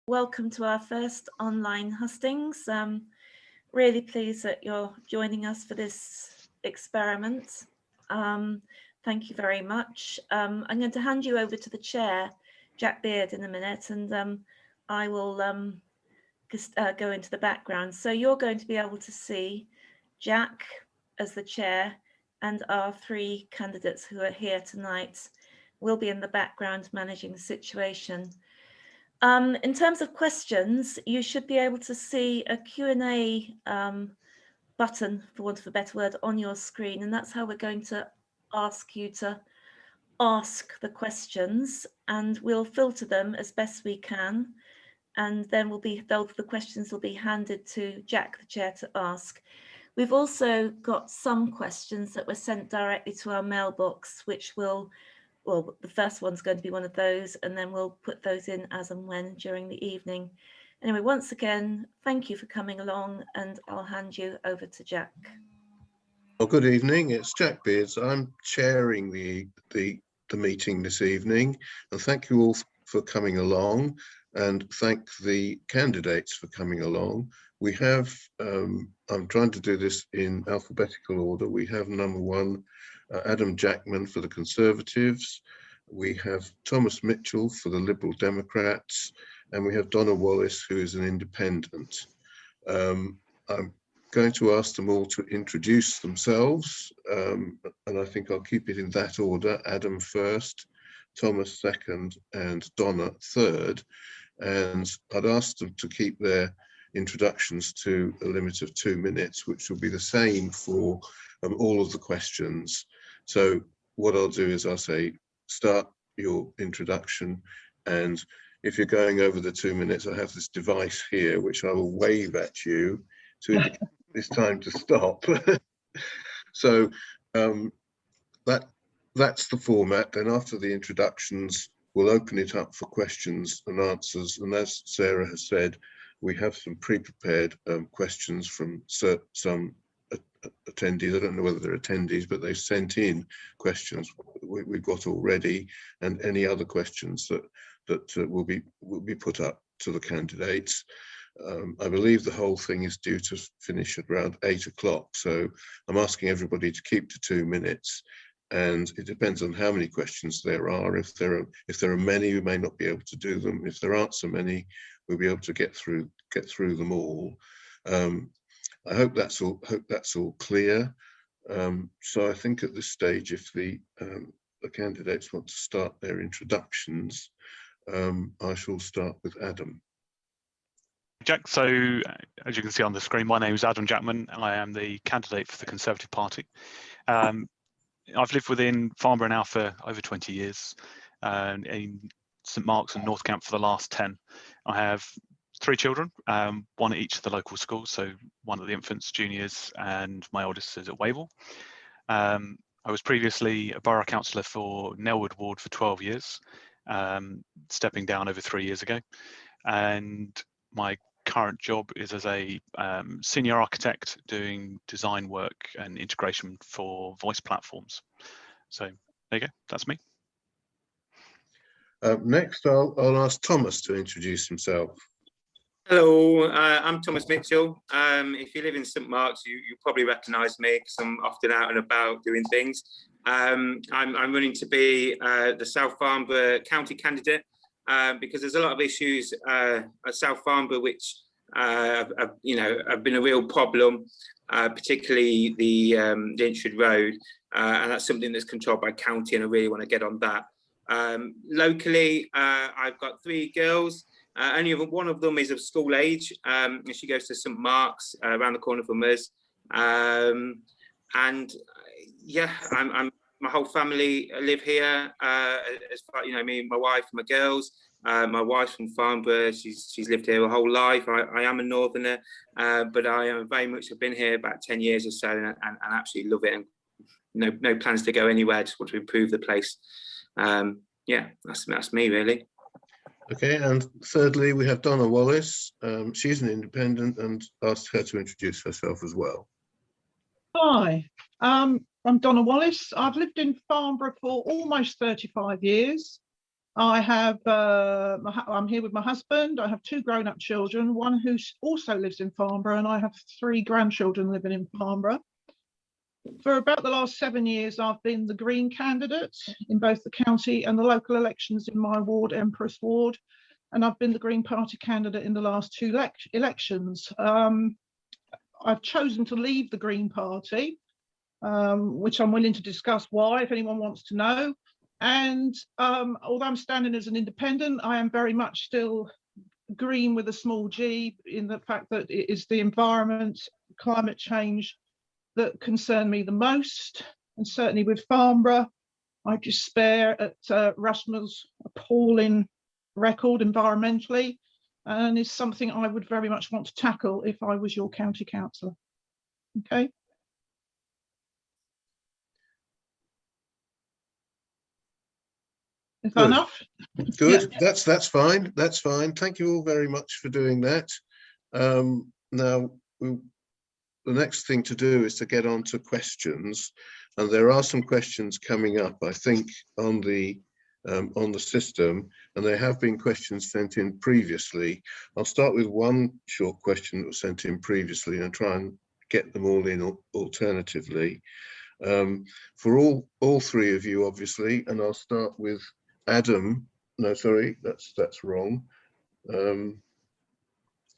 Welcome to our first online hustings. Really pleased that you're joining us for this experiment. Thank you very much. I'm going to hand you over to the chair, Jack Beard, in a minute, and I will go into the background. So you're going to be able to see Jack as the chair, and our three candidates who are here tonight will be in the background managing the situation. In terms of questions, you should be able to see a Q&A button, for want of a better word, on your screen, and that's how we're going to ask you to ask the questions, and we'll filter them as best we can, and then the questions will be handed to Jack, the chair, to ask. We've also got some questions that were sent directly to our mailbox, which will, well, the first one's going to be one of those, and then we'll put those in as and when during the evening. Anyway, once again, thank you for coming along, and I'll hand you over to Jack. Well, good evening. It's Jack Beards. I'm chairing the meeting this evening, and thank you all for coming along, and thank the candidates for coming along. We have, I'm trying to do this in alphabetical order. We have number one, Adam Jackman for the Conservatives. We have Thomas Mitchell for the Liberal Democrats, and we have Donna Wallace, who is an independent. I'm going to ask them all to introduce themselves, and I think I'll keep it in that order. Adam first, Thomas second, and Donna third. And I'd ask them to keep their introductions to a limit of 2 minutes, which will be the same for all of the questions. So what I'll do is I'll say, start your introduction, and if you're going over the 2 minutes, I have this device here which I will wave at you to indicate it's time to stop. So that's the format. Then after the introductions, we'll open it up for questions and answers, and as Sarah has said, we have some pre-prepared questions from some attendees. I don't know whether they're attendees, but they've sent in questions we've got already, and any other questions that will be put up to the candidates. I believe the whole thing is due to finish at around 8 o'clock, so I'm asking everybody to keep to 2 minutes, and it depends on how many questions there are. If there are many, we may not be able to do them. If there aren't so many, we'll be able to get through them all. I hope that's all clear. So I think at this stage, if the candidates want to start their introductions, I shall start with Adam. Jack, so as you can see on the screen, my name is Adam Jackman. I am the candidate for the Conservative Party. I've lived within Farnborough now for over 20 years, in St Mark's and North Camp for the last 10. I have 3 children, one at each of the local schools, so one at the infants, juniors, and my oldest is at Wavell. I was previously a borough councillor for Nelwood Ward for 12 years, stepping down over 3 years ago. And my current job is as a senior architect doing design work and integration for voice platforms. So there you go, that's me. Next, I'll ask Thomas to introduce himself. Hello, I'm Thomas Mitchell. If you live in St Mark's, you probably recognise me because I'm often out and about doing things. I'm running to be the South Farnborough county candidate because there's a lot of issues at South Farnborough which have been a real problem, particularly the Lynchwood Road, and that's something that's controlled by county, and I really want to get on that. Locally, I've got 3 girls. Only one of them is of school age, and she goes to St Mark's around the corner from us. And yeah, my whole family live here. As far, me and my wife and my girls. My wife's from Farnborough. She's lived here her whole life. I am a northerner, but I am very much have been here about 10 years or so, and absolutely love it. And no plans to go anywhere. Just want to improve the place. Yeah, that's me really. Okay, and thirdly, we have Donna Wallace. She's an independent, and asked her to introduce herself as well. Hi, I'm Donna Wallace. I've lived in Farnborough for almost 35 years. I have, I'm here with my husband. I have 2 grown-up children, one who also lives in Farnborough, and I have 3 grandchildren living in Farnborough. For about the last 7 years, I've been the Green candidate in both the county and the local elections in my ward, Empress Ward, and I've been the Green Party candidate in the last 2 elections. I've chosen to leave the Green Party, which I'm willing to discuss why, if anyone wants to know. And although I'm standing as an independent, I am very much still green with a small g, in the fact that it is the environment, climate change that concern me the most. And certainly with Farnborough, I despair at Rushmore's appalling record environmentally, and is something I would very much want to tackle if I was your county councillor. Okay. Is that enough? Good. Yeah. That's fine. That's fine. Thank you all very much for doing that. Now, the next thing to do is to get on to questions, and there are some questions coming up, I think, on the system, and there have been questions sent in previously. I'll start with one short question that was sent in previously and try and get them all in alternatively. For all 3 of you, obviously, and I'll start with Adam. No, sorry, that's wrong.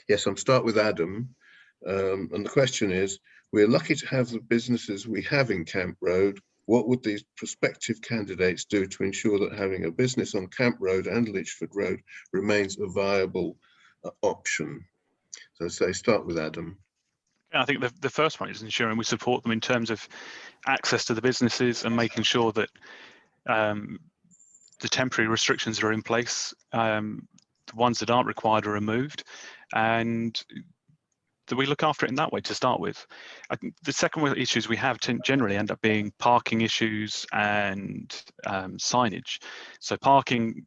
Yes, I'll start with Adam. And the question is, we're lucky to have the businesses we have in Camp Road. What would these prospective candidates do to ensure that having a business on Camp Road and Lichford Road remains a viable option? So say, start with Adam. I think the first one is ensuring we support them in terms of access to the businesses and making sure that the temporary restrictions that are in place, the ones that aren't required, are removed, and that we look after it in that way to start with. I think the second issues we have generally end up being parking issues and signage. So parking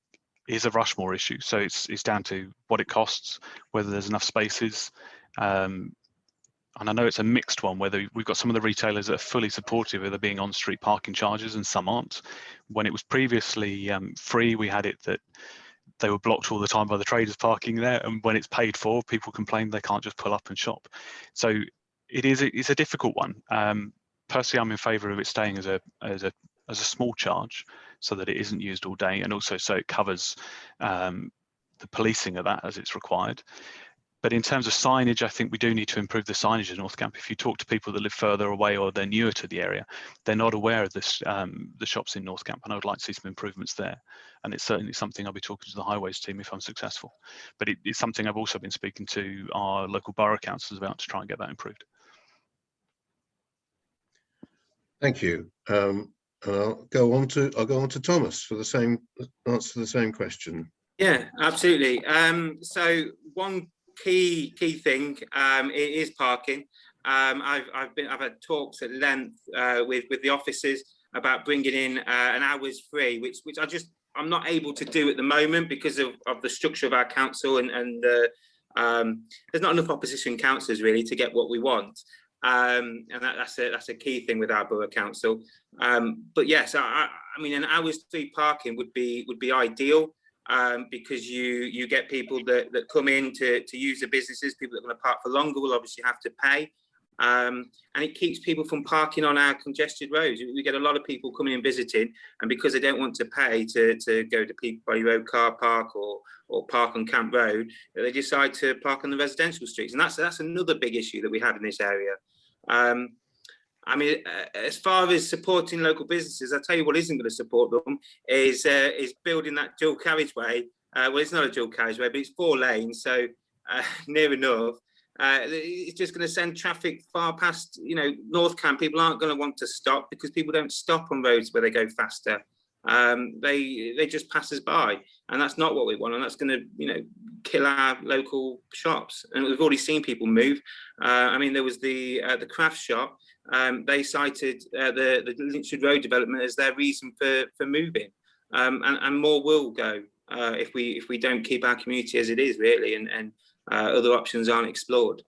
is a Rushmore issue. So it's down to what it costs, whether there's enough spaces. And I know it's a mixed one, whether we've got some of the retailers that are fully supportive of there being on-street parking charges and some aren't. When it was previously free, we had it that they were blocked all the time by the traders parking there, and when it's paid for, people complain they can't just pull up and shop. So it's a difficult one. Personally, I'm in favour of it staying as a small charge, so that it isn't used all day, and also so it covers the policing of that as it's required. But in terms of signage, I think we do need to improve the signage in North Camp. If you talk to people that live further away or they're newer to the area, they're not aware of this, the shops in North Camp, and I would like to see some improvements there. And it's certainly something I'll be talking to the highways team if I'm successful. But it's something I've also been speaking to our local borough councillors about to try and get that improved. Thank you. I'll go on to Thomas for the same answer to the same question. Yeah, absolutely. So one key thing it is parking. I've had talks at length with the officers about bringing in an hours free, which I'm not able to do at the moment because of the structure of our council, and there's not enough opposition councillors really to get what we want. And that's a key thing with our borough council. But yes, I mean, an hours free parking would be ideal. Because you get people that come in to use the businesses. People that are going to park for longer will obviously have to pay, and it keeps people from parking on our congested roads. We get a lot of people coming and visiting, and because they don't want to pay to go to Peabody Road car park or park on Camp Road, they decide to park on the residential streets, and that's another big issue that we have in this area. I mean, as far as supporting local businesses, I'll tell you what isn't going to support them is building that dual carriageway. Well, it's not a dual carriageway, but it's 4 lanes, so near enough. It's just going to send traffic far past, North Camp. People aren't going to want to stop because people don't stop on roads where they go faster. They just pass us by, and that's not what we want, and that's going to, kill our local shops. And we've already seen people move. I mean, there was the craft shop. They cited the Lichford Road development as their reason for moving, and more will go if we don't keep our community as it is really, and other options aren't explored.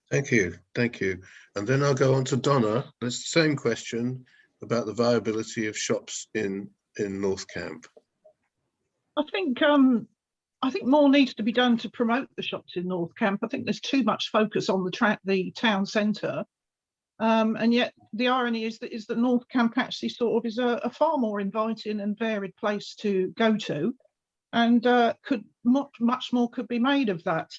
Thank you. And then I'll go on to Donna. It's the same question about the viability of shops in in North Camp? I think more needs to be done to promote the shops in North Camp. I think there's too much focus on the town centre, and yet the irony is that North Camp actually sort of is a far more inviting and varied place to go to, and much more could be made of that.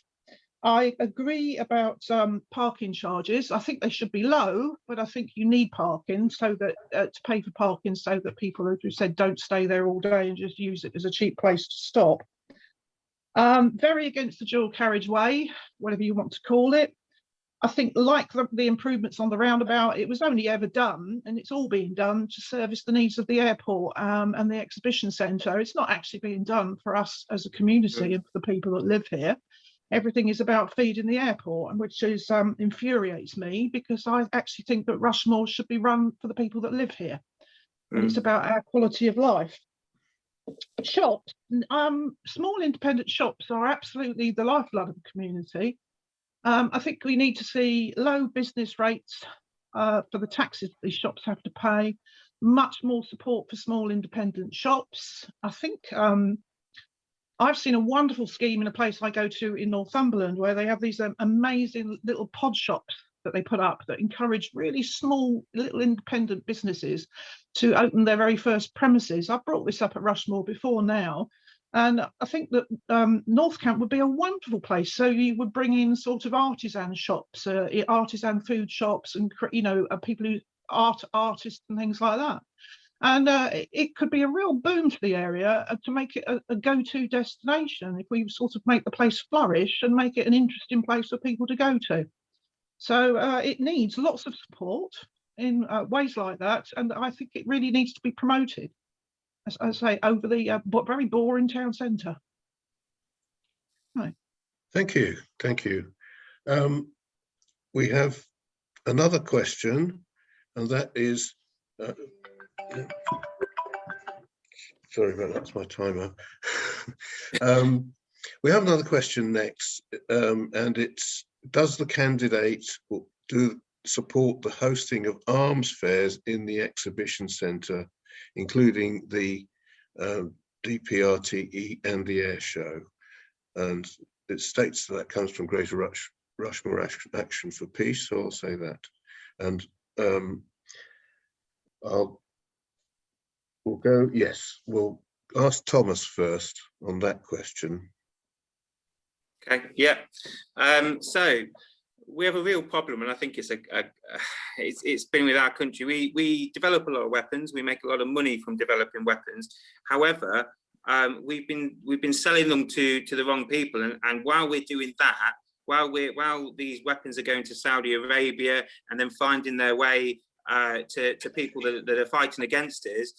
I agree about parking charges. I think they should be low, but I think you need parking so that to pay for parking so that people, as we said, don't stay there all day and just use it as a cheap place to stop. Very against the dual carriageway, whatever you want to call it. I think, like the improvements on the roundabout, it was only ever done, and it's all being done to service the needs of the airport and the exhibition centre. It's not actually being done for us as a community and for the people that live here. Everything is about feeding the airport, which infuriates me, because I actually think that Rushmore should be run for the people that live here. And it's about our quality of life. Shops, small independent shops are absolutely the lifeblood of the community. I think we need to see low business rates for the taxes these shops have to pay, much more support for small independent shops. I think I've seen a wonderful scheme in a place I go to in Northumberland, where they have these amazing little pod shops that they put up that encourage really small little independent businesses to open their very first premises. I've brought this up at Rushmore before now, and I think that North Camp would be a wonderful place. So you would bring in sort of artisan shops, artisan food shops, and people who artists and things like that. And it could be a real boom to the area to make it a go-to destination if we sort of make the place flourish and make it an interesting place for people to go to. So it needs lots of support in ways like that. And I think it really needs to be promoted, as I say, over the very boring town centre. Right. Thank you. Thank you. We have another question, and that is, sorry about that's my timer. We have another question next, and it's, does the candidate support the hosting of arms fairs in the exhibition centre, including the DPRTE and the air show? And it states that comes from Greater Rushmore Action for Peace, so I'll say that. And we'll ask Thomas first on that question. Okay, yeah. So we have a real problem, and I think it's been with our country. We develop a lot of weapons. We make a lot of money from developing weapons. However, we've been selling them to the wrong people, and while we're doing that, while these weapons are going to Saudi Arabia and then finding their way to people that are fighting against us,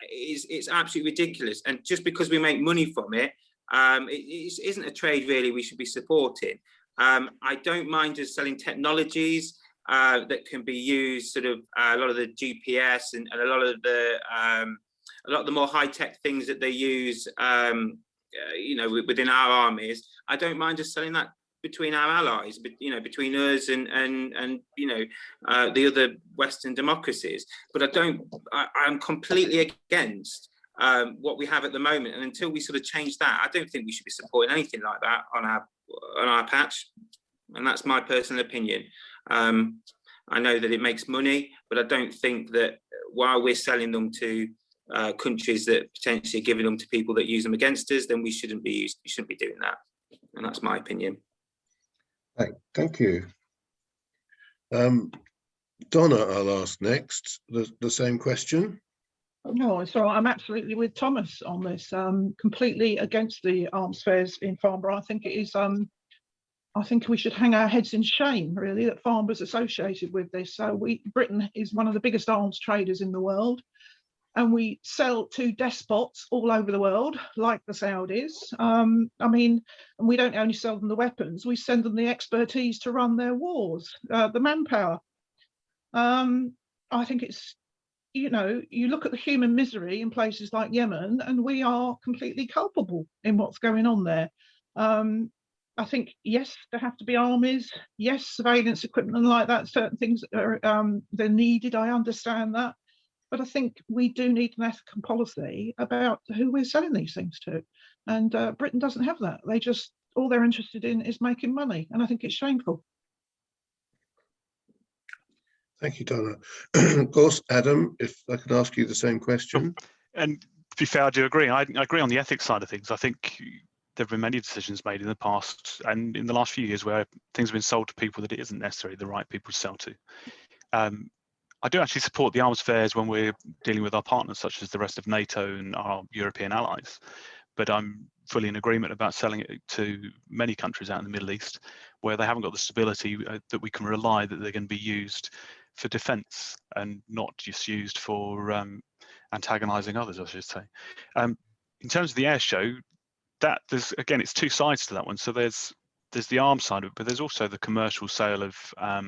it's absolutely ridiculous. And just because we make money from it, it isn't a trade really we should be supporting. I don't mind us selling technologies that can be used, sort of a lot of the GPS and a lot of the more high-tech things that they use, within our armies. I don't mind us selling that between our allies, but between us and the other Western democracies. But I'm completely against what we have at the moment, and until we sort of change that, I don't think we should be supporting anything like that on our patch. And that's my personal opinion. I know that it makes money, but I don't think that while we're selling them to countries that potentially are giving them to people that use them against us, then we shouldn't be doing that. And that's my opinion. Thank you. Donna, I'll ask next the same question. No, it's all right. I'm absolutely with Thomas on this. Completely against the arms fairs in Farnborough. I think it is. I think we should hang our heads in shame, really, that Farnborough's associated with this. So Britain is one of the biggest arms traders in the world, and we sell to despots all over the world, like the Saudis. And we don't only sell them the weapons; we send them the expertise to run their wars, the manpower. I think it's. You look at the human misery in places like Yemen, and we are completely culpable in what's going on there. I think, yes, there have to be armies, yes, surveillance equipment and like that, certain things are they're needed, I understand that. But I think we do need an ethical policy about who we're selling these things to. And Britain doesn't have that. They just, all they're interested in is making money. And I think it's shameful. Thank you, Donna. Of course, Adam, if I could ask you the same question. And to be fair, I do agree. I agree on the ethics side of things. I think there have been many decisions made in the past and in the last few years where things have been sold to people that it isn't necessarily the right people to sell to. I do actually support the arms fairs when we're dealing with our partners, such as the rest of NATO and our European allies. But I'm fully in agreement about selling it to many countries out in the Middle East, where they haven't got the stability that we can rely that they're going to be used for defence and not just used for antagonising others, I should say. In terms of the air show, that there's, again, it's two sides to that one. So there's the arms side of it, but there's also the commercial sale of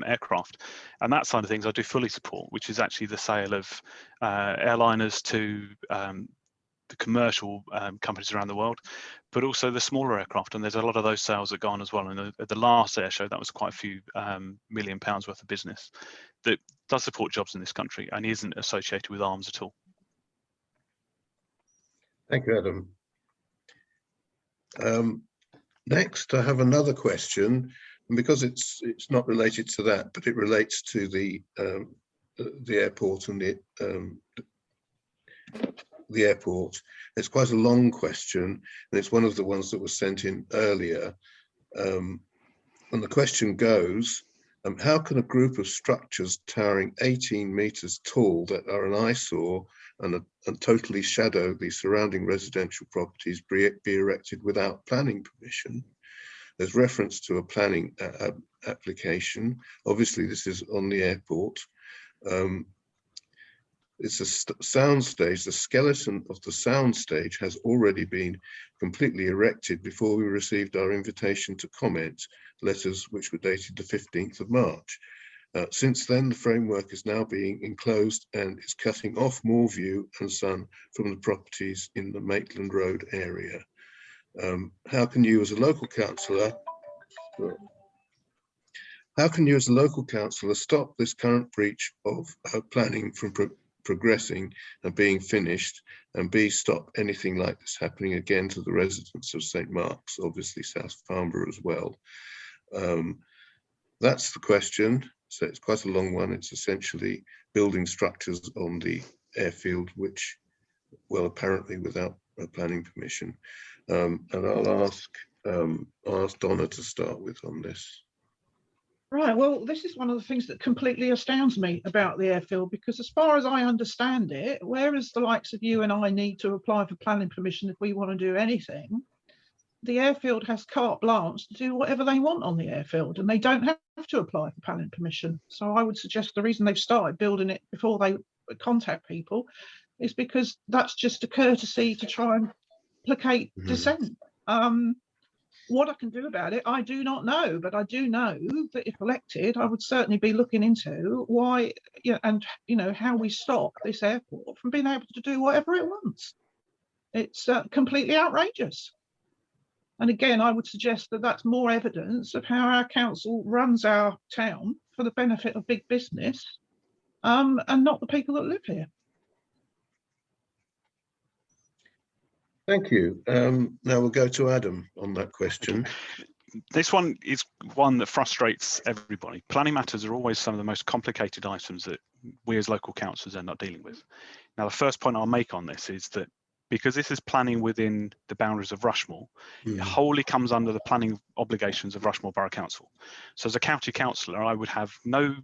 aircraft, and that side of things I do fully support, which is actually the sale of airliners to the commercial companies around the world, but also the smaller aircraft, and there's a lot of those sales that go on as well. And at the last air show, that was quite a few £1 million worth of business that does support jobs in this country and isn't associated with arms at all. Thank you, Adam. Next, I have another question, and because it's not related to that, but it relates to the airport and the airport. It's quite a long question, and it's one of the ones that was sent in earlier. And the question goes, how can a group of structures towering 18 meters tall that are an eyesore and totally shadow the surrounding residential properties be erected without planning permission? There's reference to a planning application. Obviously, this is on the airport. It's a soundstage. The skeleton of the soundstage has already been completely erected before we received our invitation to comment letters, which were dated the 15th of March. Since then, the framework is now being enclosed and is cutting off more view and sun from the properties in the Maitland Road area. How can you as a local councillor stop this current breach of planning from progressing and being finished, and B, stop anything like this happening again to the residents of St Mark's, obviously South Farnborough as well? That's the question. So it's quite a long one. It's essentially building structures on the airfield, which, well, apparently without a planning permission. And I'll ask Donna to start with on this. Right, well, this is one of the things that completely astounds me about the airfield, because as far as I understand it, whereas the likes of you and I need to apply for planning permission if we want to do anything, the airfield has carte blanche to do whatever they want on the airfield, and they don't have to apply for planning permission. So I would suggest the reason they've started building it before they contact people is because that's just a courtesy to try and placate dissent. What I can do about it, I do not know, but I do know that if elected, I would certainly be looking into why, and how we stop this airport from being able to do whatever it wants. It's completely outrageous. And again, I would suggest that that's more evidence of how our council runs our town for the benefit of big business, and not the people that live here. Thank you. Now we'll go to Adam on that question. This one is one that frustrates everybody. Planning matters are always some of the most complicated items that we as local councils end up dealing with. Now, the first point I'll make on this is that because this is planning within the boundaries of Rushmore, it wholly comes under the planning obligations of Rushmore Borough Council. So as a county councillor, I would have no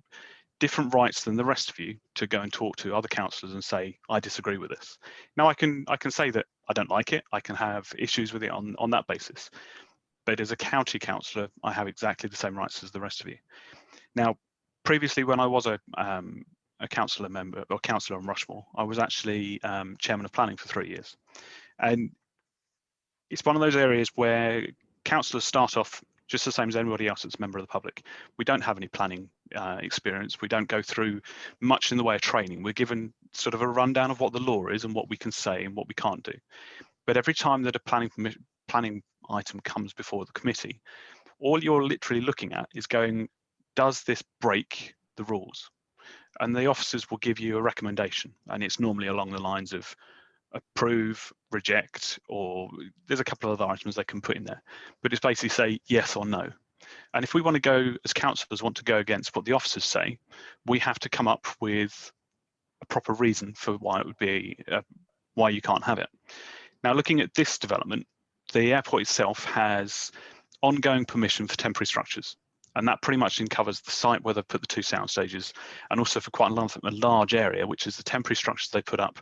different rights than the rest of you to go and talk to other councillors and say, I disagree with this. Now, I can say that I don't like it. I can have issues with it on that basis. But as a county councillor, I have exactly the same rights as the rest of you. Now, previously, when I was a councillor member or councillor on Rushmore, I was actually chairman of planning for 3 years. And it's one of those areas where councillors start off just the same as anybody else that's a member of the public. We don't have any planning experience. We don't go through much in the way of training. We're given sort of a rundown of what the law is and what we can say and what we can't do. But every time that a planning item comes before the committee, all you're literally looking at is going, does this break the rules? and the officers will give you a recommendation, and it's normally along the lines of approve, reject, or there's a couple of other items they can put in there, but it's basically say yes or no. And if we want to go, as councillors want to go against what the officers say, we have to come up with a proper reason for why it would be, why you can't have it. Now, looking at this development, the airport itself has ongoing permission for temporary structures, and that pretty much covers the site where they've put the 2 sound stages, and also for quite a large area, which is the temporary structures they put up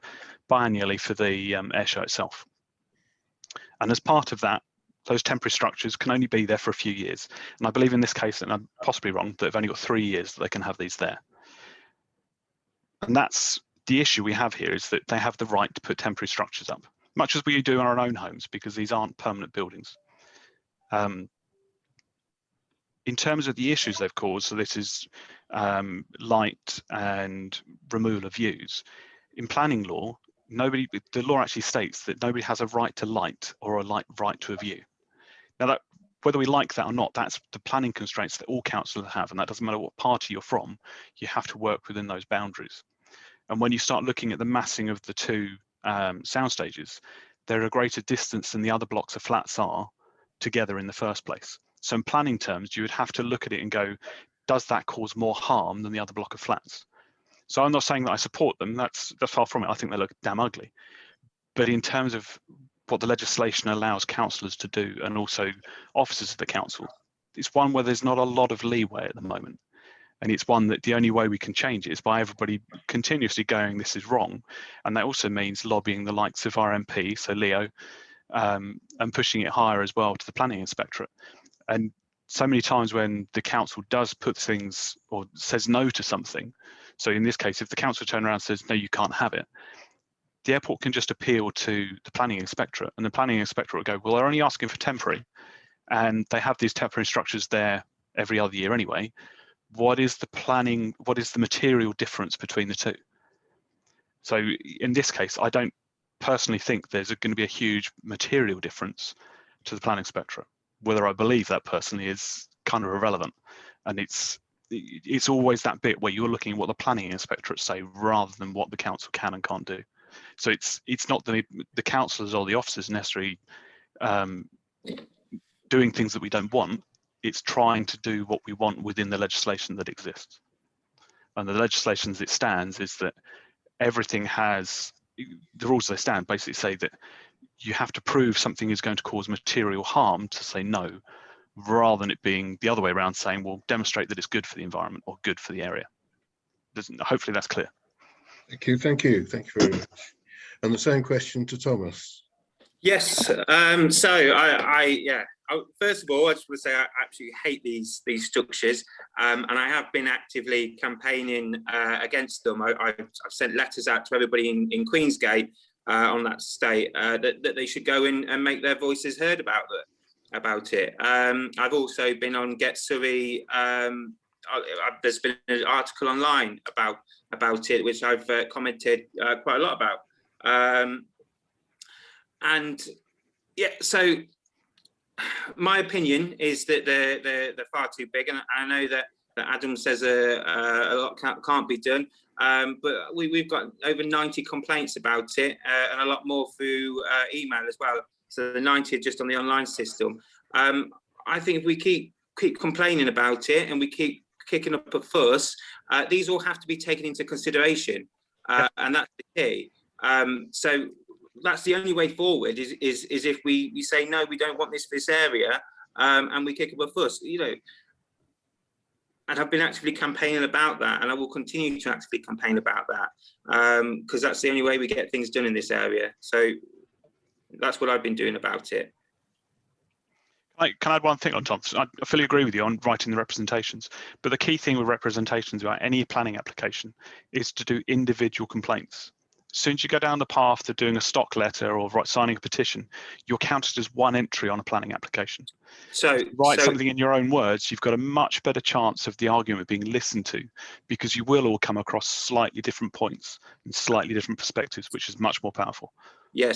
biannually for the airshow itself. And as part of that, those temporary structures can only be there for a few years. And I believe in this case, and I'm possibly wrong, that they've only got 3 years that they can have these there. And that's the issue we have here, is that they have the right to put temporary structures up, much as we do in our own homes, because these aren't permanent buildings. In terms of the issues they've caused, so this is light and removal of views. In planning law, the law actually states that nobody has a right to light or a right to a view. Now, that, whether we like that or not, that's the planning constraints that all councillors have, and that doesn't matter what party you're from, you have to work within those boundaries. And when you start looking at the massing of the 2 sound stages, they're a greater distance than the other blocks of flats are together in the first place. So in planning terms, you would have to look at it and go, does that cause more harm than the other block of flats? So I'm not saying that I support them, that's far from it. I think they look damn ugly. But in terms of what the legislation allows councillors to do, and also officers of the council, it's one where there's not a lot of leeway at the moment. And it's one that the only way we can change it is by everybody continuously going, this is wrong. And that also means lobbying the likes of our MP, so Leo, and pushing it higher as well to the planning inspectorate. And so many times when the council does put things or says no to something, so in this case, if the council turns around and says, no, you can't have it, the airport can just appeal to the planning inspectorate, and the planning inspectorate will go, well, they're only asking for temporary, and they have these temporary structures there every other year anyway. What is the material difference between the 2? So in this case, I don't personally think there's going to be a huge material difference to the planning inspectorate. Whether I believe that personally is kind of irrelevant, and it's always that bit where you're looking at what the planning inspectorate say rather than what the council can and can't do. So it's not the councillors or the officers necessarily doing things that we don't want. It's trying to do what we want within the legislation that exists. And the legislation as it stands is that everything has, the rules as they stand basically say that you have to prove something is going to cause material harm to say no, rather than it being the other way around, saying, well, demonstrate that it's good for the environment or good for the area. Hopefully that's clear. Thank you very much. And the same question to Thomas. Yes. First of all, I just want to say I absolutely hate these structures, and I have been actively campaigning against them. I've sent letters out to everybody in Queensgate on that state that they should go in and make their voices heard about it. I've also been on Get Surrey. There's been an article online about it, which I've commented quite a lot about. And yeah, so my opinion is that they're far too big, and I know that Adam says a lot can't be done, but we've got over 90 complaints about it, and a lot more through email as well. So the 90 are just on the online system. I think if we keep complaining about it and we keep kicking up a fuss, these all have to be taken into consideration, and that's the key. So that's the only way forward is if we say no, we don't want this area, and we kick up a fuss, and I've been actively campaigning about that, and I will continue to actively campaign about that, because that's the only way we get things done in this area. So that's what I've been doing about it. Can I add one thing on, Tom? I fully agree with you on writing the representations, but the key thing with representations about any planning application is to do individual complaints. As soon as you go down the path to doing a stock letter or signing a petition, you're counted as one entry on a planning application. So write something in your own words, you've got a much better chance of the argument being listened to, because you will all come across slightly different points and slightly different perspectives, which is much more powerful. Yeah,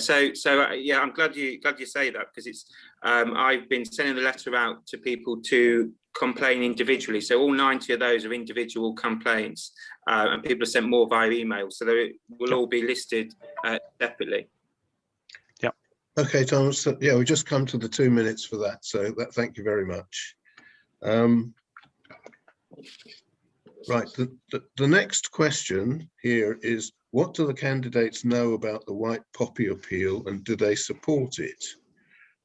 yeah, I'm glad you say that, because it's I've been sending the letter out to people to complain individually. So all 90 of those are individual complaints, and people have sent more via email, so they will all be listed separately. Yeah. Okay, Thomas. Yeah, we just come to the 2 minutes for that. So thank you very much. Right. The next question here is, what do the candidates know about the White Poppy appeal, and do they support it?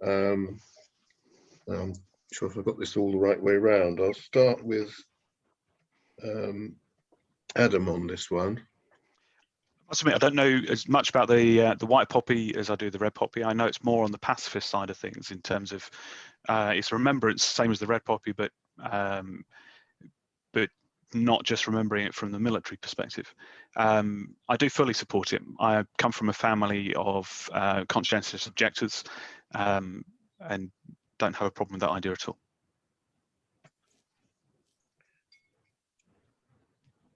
I'm sure if I've got this all the right way round. I'll start with Adam on this one. I must admit, I don't know as much about the white poppy as I do the red poppy. I know it's more on the pacifist side of things in terms of it's remembrance, same as the red poppy, but not just remembering it from the military perspective. I do fully support it. I come from a family of conscientious objectors, and don't have a problem with that idea at all.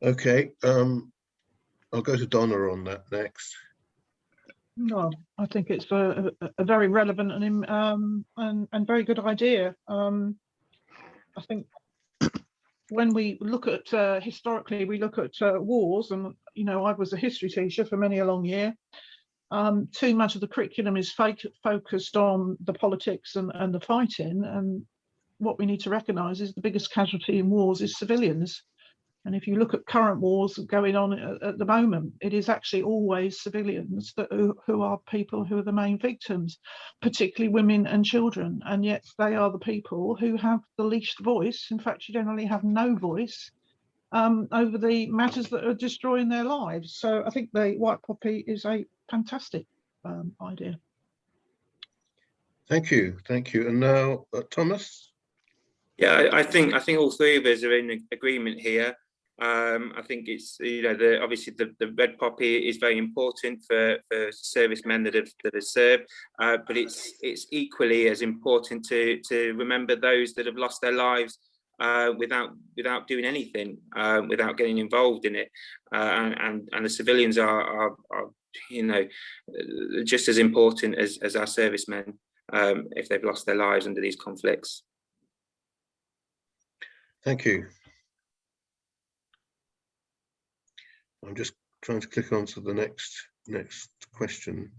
Okay, I'll go to Donna on that next. No, I think it's a very relevant and very good idea. I think when we look at historically, we look at wars, and you know, I was a history teacher for many a long year. Too much of the curriculum is focused on the politics and the fighting, and what we need to recognise is the biggest casualty in wars is civilians. And if you look at current wars going on at the moment, it is actually always civilians who are people who are the main victims, particularly women and children. And yet they are the people who have the least voice. In fact, you generally have no voice over the matters that are destroying their lives. So I think the White Poppy is a fantastic idea. Thank you. And now, Thomas? Yeah, I think all three of us are in agreement here. I think it's, you know, obviously the red poppy is very important for servicemen that have served, but it's equally as important to remember those that have lost their lives without doing anything, without getting involved in it, and the civilians are you know, just as important as our servicemen if they've lost their lives under these conflicts. Thank you. I'm just trying to click on to the next question.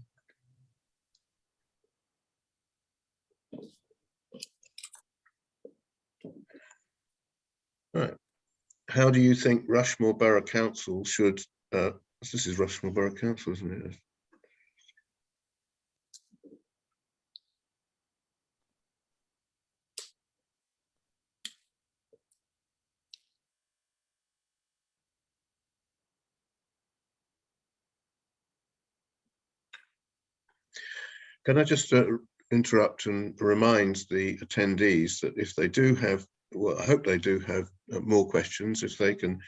Right. How do you think Rushmore Borough Council should, this is Rushmore Borough Council, isn't it? Can I just interrupt and remind the attendees that if they do have, well, I hope they do have more questions, if they can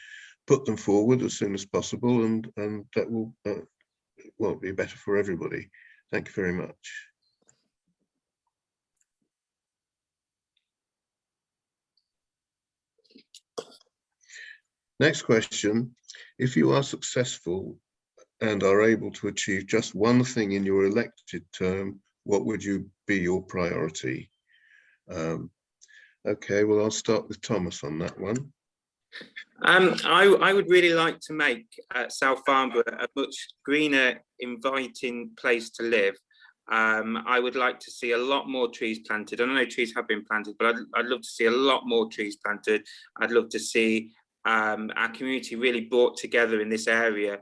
put them forward as soon as possible, and that will well, be better for everybody. Thank you very much. Next question: if you are successful and are able to achieve just one thing in your elected term, what would be your priority? Okay, well, I'll start with Thomas on that one. I would really like to make South Farnborough a much greener, inviting place to live. I would like to see a lot more trees planted. I know trees have been planted, but I'd love to see a lot more trees planted. I'd love to see our community really brought together in this area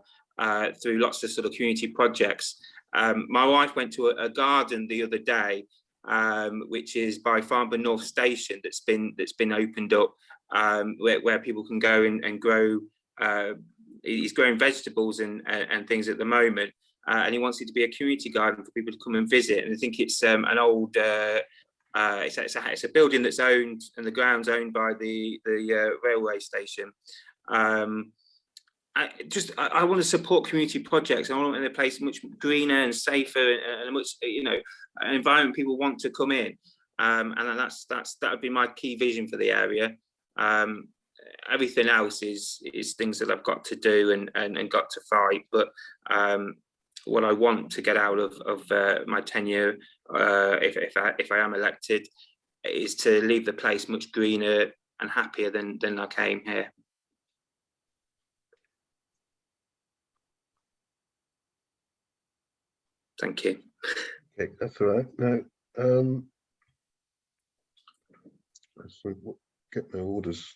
through lots of sort of community projects. My wife went to a garden the other day, which is by Farnborough North Station, that's been opened up, where people can go and grow. He's growing vegetables and things at the moment, and he wants it to be a community garden for people to come and visit. And I think it's an old, it's a building that's owned, and the ground's owned by the railway station. I want to support community projects. I want to make the place much greener and safer, and a much, you know, an environment people want to come in. And that would be my key vision for the area. Everything else is things that I've got to do and got to fight. But what I want to get out of my tenure, if I am elected, is to leave the place much greener and happier than I came here. Thank you. Okay, that's all right. Now, let's get my orders.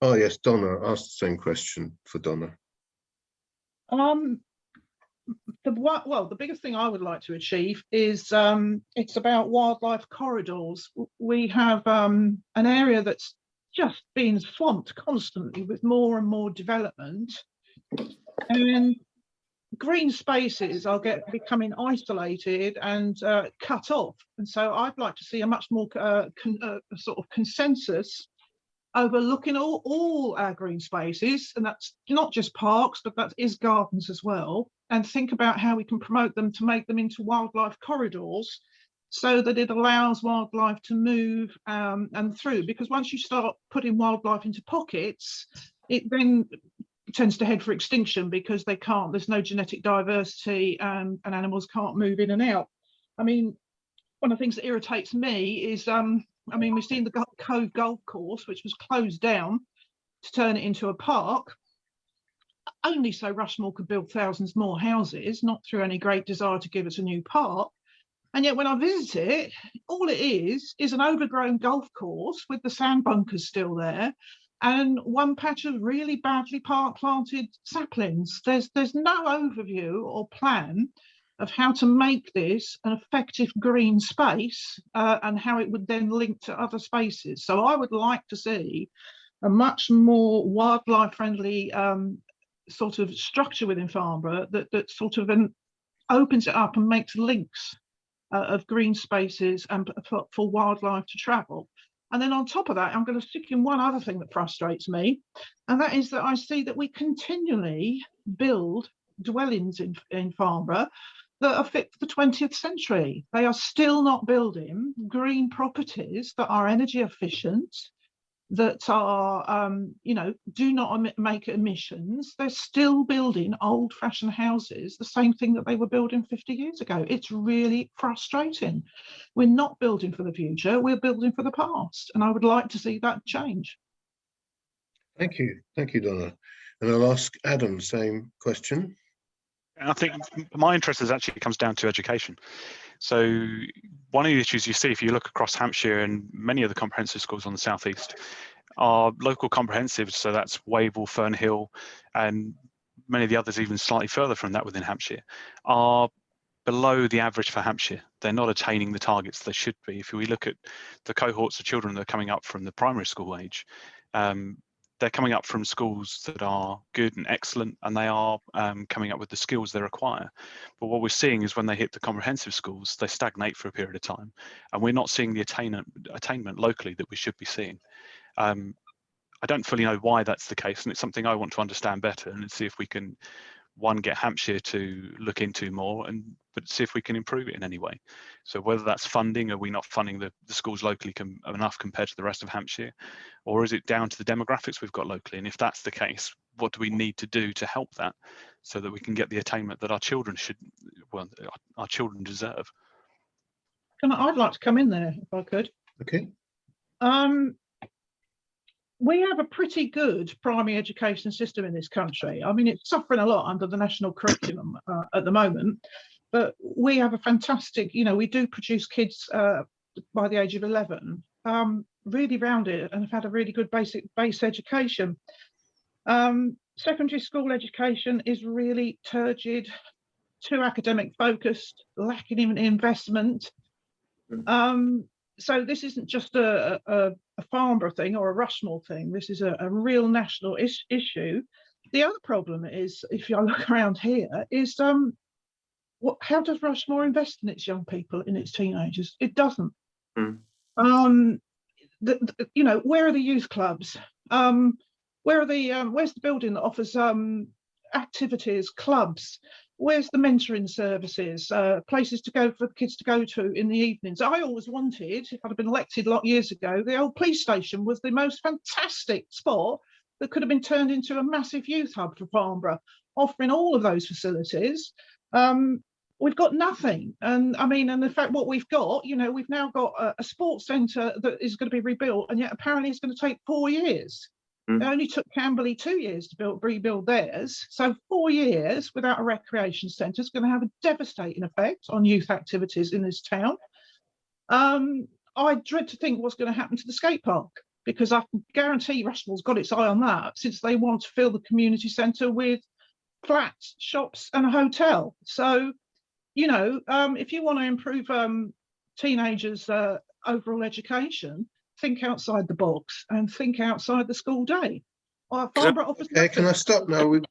Oh yes, Donna, ask the same question for Donna. The biggest thing I would like to achieve is it's about wildlife corridors. We have an area that's just been swamped constantly with more and more development, and green spaces are becoming isolated and cut off. And so I'd like to see a much more sort of consensus overlooking all our green spaces, and that's not just parks, but that is gardens as well, and think about how we can promote them to make them into wildlife corridors so that it allows wildlife to move and through, because once you start putting wildlife into pockets, it then tends to head for extinction because there's no genetic diversity, and animals can't move in and out. I mean, one of the things that irritates me is we've seen the Cove Golf Course, which was closed down to turn it into a park, only so Rushmore could build thousands more houses, not through any great desire to give us a new park. And yet when I visit it, all it is an overgrown golf course with the sand bunkers still there, and one patch of really badly planted saplings. There's no overview or plan of how to make this an effective green space and how it would then link to other spaces. So I would like to see a much more wildlife friendly sort of structure within Farnborough that sort of opens it up and makes links of green spaces and for wildlife to travel. And then on top of that, I'm going to stick in one other thing that frustrates me, and that is that I see that we continually build dwellings in Farnborough that are fit for the 20th century. They are still not building green properties that are energy efficient, that are, do not make emissions. They're still building old-fashioned houses, the same thing that they were building 50 years ago. It's really frustrating. We're not building for the future, we're building for the past. And I would like to see that change. Thank you, Donna. And I'll ask Adam the same question. I think my interest actually comes down to education. So one of the issues you see if you look across Hampshire and many of the comprehensive schools on the southeast are local comprehensives, so that's Wavell, Fernhill, and many of the others even slightly further from that within Hampshire, are below the average for Hampshire. They're not attaining the targets they should be. If we look at the cohorts of children that are coming up from the primary school age, they're coming up from schools that are good and excellent, and they are coming up with the skills they require. But what we're seeing is when they hit the comprehensive schools, they stagnate for a period of time, and we're not seeing the attainment locally that we should be seeing. I don't fully know why that's the case, and it's something I want to understand better and see if we can, one, get Hampshire to look into more, but see if we can improve it in any way. So whether that's funding, are we not funding the schools locally enough compared to the rest of Hampshire, or is it down to the demographics we've got locally? And if that's the case, what do we need to do to help that so that we can get the attainment that our children our children deserve? I'd like to come in there if I could. Okay. We have a pretty good primary education system in this country. I mean, it's suffering a lot under the national curriculum at the moment, but we have a fantastic, we do produce kids by the age of 11, really rounded and have had a really good base education. Secondary school education is really turgid, too academic focused, lacking in investment. So this isn't just a Farnborough thing or a Rushmore thing. This is a real national issue. The other problem is, if you look around here, is how does Rushmore invest in its young people, in its teenagers? It doesn't. Where are the youth clubs? Where's the building that offers activities, clubs? Where's the mentoring services, places to go for the kids to go to in the evenings? I always wanted, if I'd have been elected a lot of years ago, the old police station was the most fantastic spot that could have been turned into a massive youth hub for Farnborough, offering all of those facilities. We've got nothing. And I mean, and in fact, what we've got, you know, we've now got a sports centre that is going to be rebuilt, and yet apparently it's going to take 4 years. It only took Camberley 2 years to rebuild theirs. So 4 years without a recreation centre is going to have a devastating effect on youth activities in this town. I dread to think what's going to happen to the skate park, because I can guarantee Rushmore's got its eye on that, since they want to fill the community centre with flats, shops and a hotel. So, you know, if you want to improve teenagers' overall education, think outside the box and think outside the school day. Okay, can I stop now? We're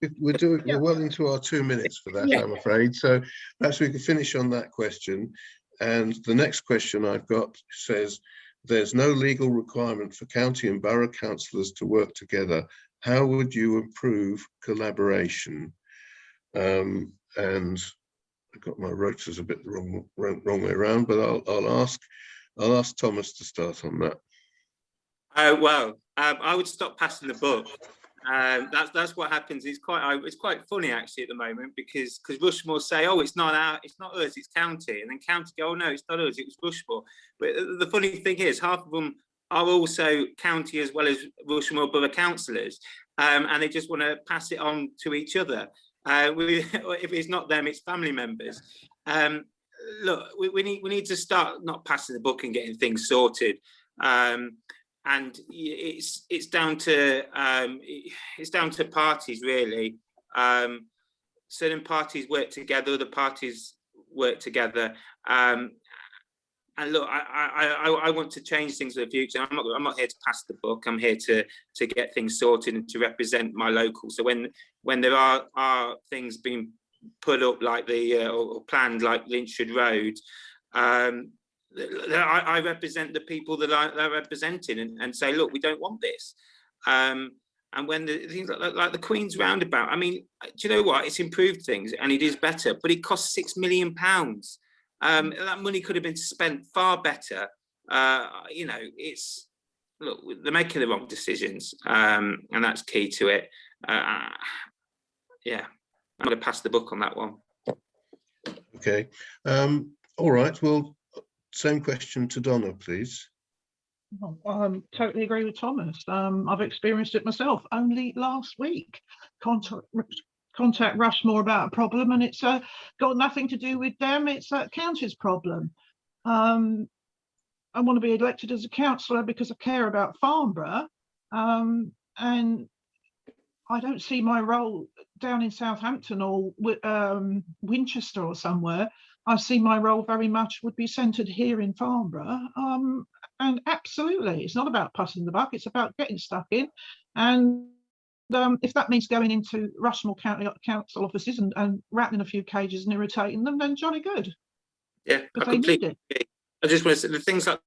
well into our 2 minutes for that, I'm afraid. So perhaps we can finish on that question. And the next question I've got says, there's no legal requirement for county and borough councillors to work together. How would you improve collaboration? And I've got my rotors a bit the wrong way around, but I'll ask Thomas to start on that. I would stop passing the buck. That's what happens. It's quite funny actually at the moment, because Rushmore say, oh, it's not us, it's county, and then county go, oh no, it's not us, it was Rushmore. But the funny thing is, half of them are also county as well as Rushmore borough councillors, and they just want to pass it on to each other. If it's not them, it's family members. Look, we need to start not passing the buck and getting things sorted. And it's down to parties really. Certain parties work together, other parties work together. And look, I want to change things for the future. I'm not here to pass the buck. I'm here to get things sorted and to represent my local. So when there are things being put up like or planned like Lynchwood Road, I represent the people that I'm representing and say, look, we don't want this. And when the things like the Queen's Roundabout, I mean, do you know what? It's improved things and it is better, but it costs £6 million. That money could have been spent far better. You know, look, they're making the wrong decisions, and that's key to it. Yeah, I'm going to pass the buck on that one. Okay. All right. Well, same question to Donna, please. I totally agree with Thomas. I've experienced it myself only last week. Contact Rushmore about a problem, and it's got nothing to do with them. It's a county's problem. I want to be elected as a councillor because I care about Farnborough, and I don't see my role down in Southampton or Winchester or somewhere. I see my role very much would be centred here in Farnborough. And absolutely, it's not about passing the buck, it's about getting stuck in. And if that means going into Rushmore County Council offices and rattling a few cages and irritating them, then jolly good. Yeah, I completely agree. I just want to say the things like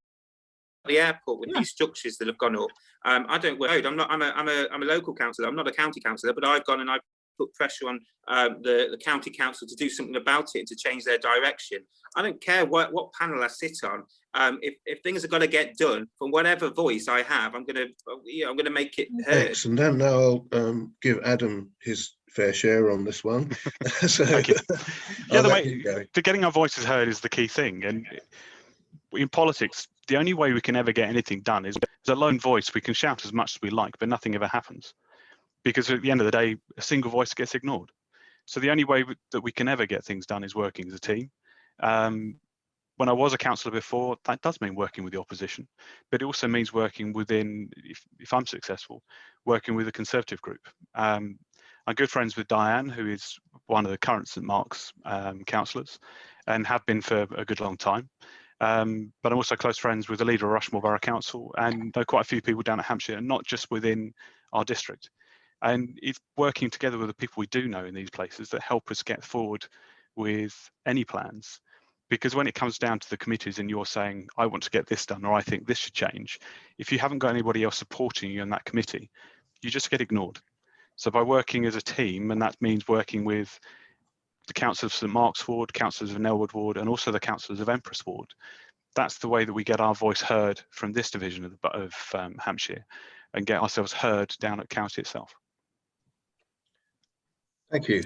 the airport with these structures that have gone up. I don't worry. I'm a local councillor. I'm not a county councillor, but I've gone and I've put pressure on the county council to do something about it, to change their direction. I don't care what panel I sit on. If things are going to get done from whatever voice I have, I'm going to make it heard. Excellent. And now I'll give Adam his fair share on this one. So to getting our voices heard is the key thing. And in politics, the only way we can ever get anything done is as a lone voice. We can shout as much as we like, but nothing ever happens. Because at the end of the day, a single voice gets ignored. So the only way that we can ever get things done is working as a team. When I was a councillor before, that does mean working with the opposition, but it also means working within, if I'm successful, working with a Conservative group. I'm good friends with Diane, who is one of the current St Mark's councillors and have been for a good long time. But I'm also close friends with the leader of Rushmore Borough Council and know quite a few people down at Hampshire, and not just within our district. And it's working together with the people we do know in these places that help us get forward with any plans. Because when it comes down to the committees and you're saying, I want to get this done, or I think this should change, if you haven't got anybody else supporting you in that committee, you just get ignored. So by working as a team, and that means working with the councillors of St Mark's Ward, councillors of Nelwood Ward, and also the councillors of Empress Ward, that's the way that we get our voice heard from this division of Hampshire. and get ourselves heard down at county itself. Thank you.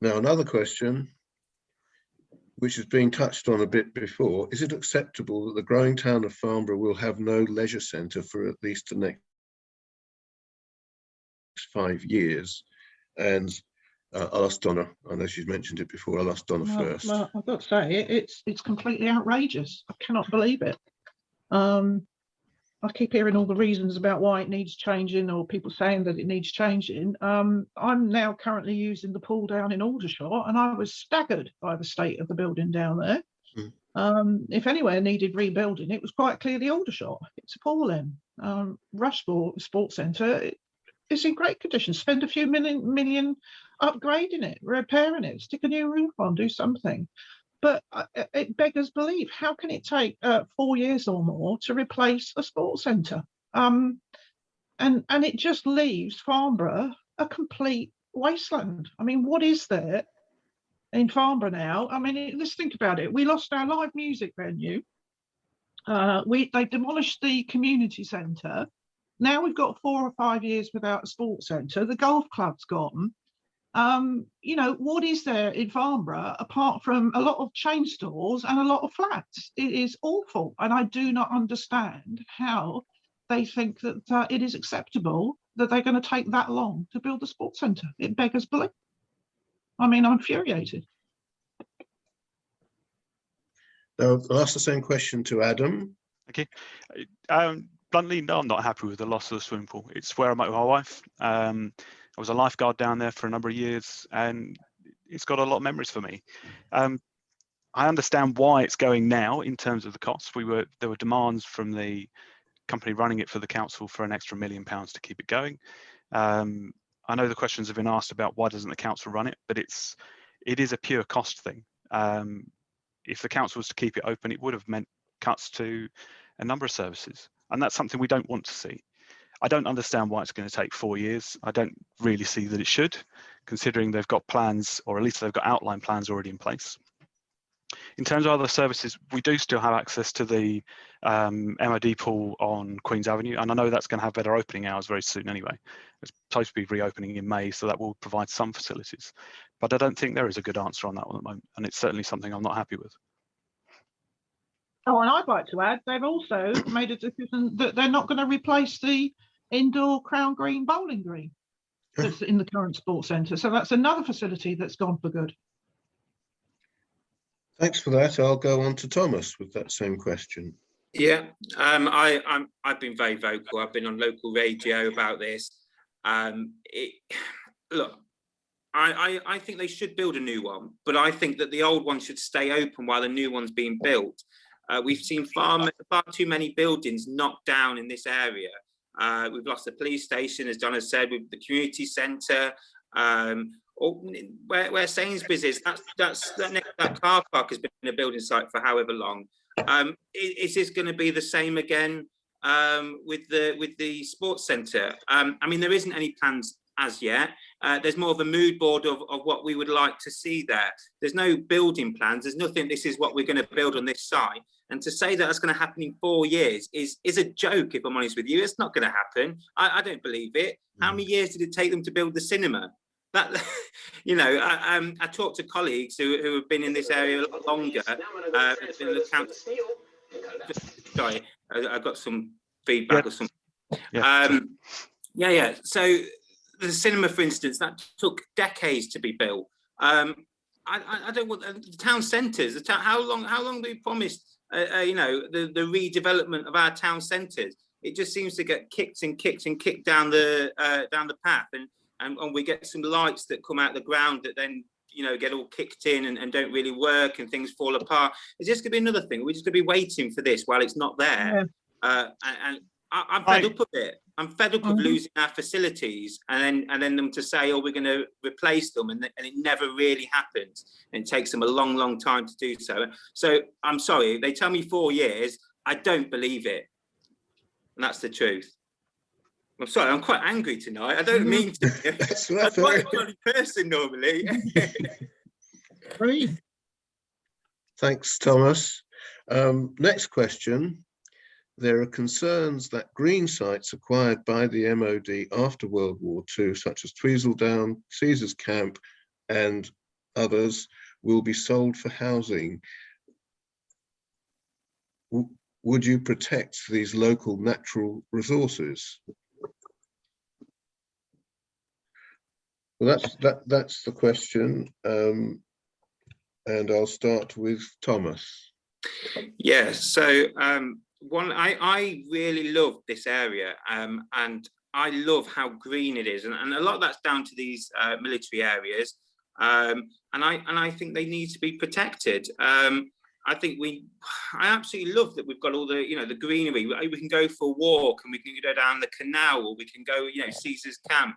Now, another question, which has been touched on a bit before. Is it acceptable that the growing town of Farnborough will have no leisure centre for at least the next 5 years? And I'll ask Donna. I know she's mentioned it before. I'll ask Donna first. Well, I've got to say, it's completely outrageous. I cannot believe it. I keep hearing all the reasons about why it needs changing, or people saying that it needs changing. I'm now currently using the pool down in Aldershot, and I was staggered by the state of the building down there. If anywhere needed rebuilding, it was quite clearly Aldershot. It's appalling. Rushmore Sports Centre is in great condition. Spend a few million upgrading it, repairing it, stick a new roof on, do something. But it beggars belief. How can it take 4 years or more to replace a sports centre? And it just leaves Farnborough a complete wasteland. I mean, what is there in Farnborough now? I mean, let's think about it. We lost our live music venue. They demolished the community centre. Now we've got 4 or 5 years without a sports centre. The golf club's gone. You know, what is there in Farnborough apart from a lot of chain stores and a lot of flats? It is awful, and I do not understand how they think that it is acceptable that they're going to take that long to build a sports centre. It beggars belief. I mean, I'm infuriated. Now, I'll ask the same question to Adam. Okay. Bluntly, no, I'm not happy with the loss of the swimming pool. It's where I met my wife. I was a lifeguard down there for a number of years, and it's got a lot of memories for me. I understand why it's going now in terms of the costs. There were demands from the company running it for the council for an extra £1 million to keep it going. I know the questions have been asked about why doesn't the council run it, but it is a pure cost thing. If the council was to keep it open, it would have meant cuts to a number of services, and that's something we don't want to see. I don't understand why it's going to take 4 years. I don't really see that it should, considering they've got plans, or at least they've got outline plans already in place. In terms of other services, we do still have access to the MOD pool on Queen's Avenue, and I know that's going to have better opening hours very soon anyway. It's supposed to be reopening in May, so that will provide some facilities. But I don't think there is a good answer on that one at the moment, and it's certainly something I'm not happy with. Oh, and I'd like to add, they've also made a decision that they're not going to replace the indoor Crown Green bowling green that's in the current sports centre. So that's another facility that's gone for good. Thanks for that. I'll go on to Thomas with that same question. Yeah, I've been very vocal. I've been on local radio about this. Look, I think they should build a new one, but I think that the old one should stay open while the new one's being built. We've seen far too many buildings knocked down in this area. We've lost the police station, as Donna said, with the community centre, where Sainsbury's is. That car park has been a building site for however long. Is this going to be the same again with the sports centre? I mean, there isn't any plans as yet. There's more of a mood board of what we would like to see there. There's no building plans. There's nothing. This is what we're going to build on this site. And to say that that's going to happen in 4 years is a joke, if I'm honest with you. It's not going to happen. I don't believe it. How many years did it take them to build the cinema? That, you know, I talked to colleagues who have been in this area a lot longer. Sorry, I got some feedback or something. Yeah. So the cinema, for instance, that took decades to be built. I don't want the town centres. How long do we promise? You know, the redevelopment of our town centres. It just seems to get kicked down the path, and we get some lights that come out the ground that then, you know, get all kicked in and don't really work, and things fall apart. It's just gonna be another thing. We're just gonna be waiting for this while it's not there. Yeah. And I'm fed up of it. I'm fed up of losing our facilities and then them to say, oh, we're going to replace them, and it never really happens. And it takes them a long, long time to do so. So I'm sorry, they tell me 4 years. I don't believe it. And that's the truth. I'm sorry, I'm quite angry tonight. I don't mean to be. I'm quite a jolly person normally. Thanks, Thomas. Next question. there are concerns that green sites acquired by the MOD after World War II, such as Tweedledown, Caesar's Camp, and others, will be sold for housing. Would you protect these local natural resources? Well, that's the question, and I'll start with Thomas. Yeah, so I really love this area, and I love how green it is, and a lot of that's down to these military areas, and I think they need to be protected. I absolutely love that we've got all the, the greenery. We can go for a walk, and we can go down the canal, or we can go, Caesar's Camp.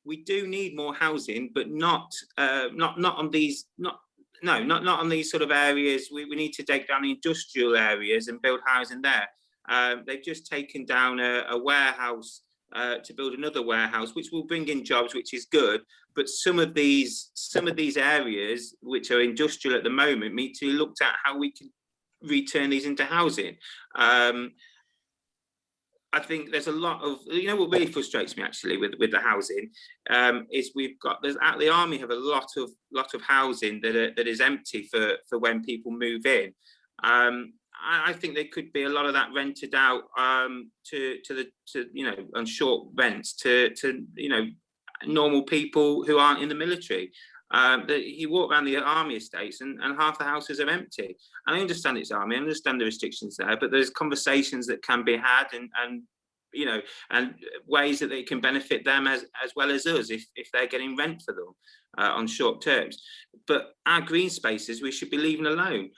We do need more housing, but not on these, not on these sort of areas. We need to take down the industrial areas and build housing there. They've just taken down a warehouse to build another warehouse, which will bring in jobs, which is good. But some of these areas, which are industrial at the moment, need to be looked at how we can return these into housing. I think there's a lot of, what really frustrates me actually with the housing is the army have a lot of housing that is empty for when people move in. I think there could be a lot of that rented out to on short rents to normal people who aren't in the military. You walk around the army estates and half the houses are empty. And I understand it's army, I understand the restrictions there, but there's conversations that can be had and ways that they can benefit them as well as us if they're getting rent for them on short terms. But our green spaces, we should be leaving alone.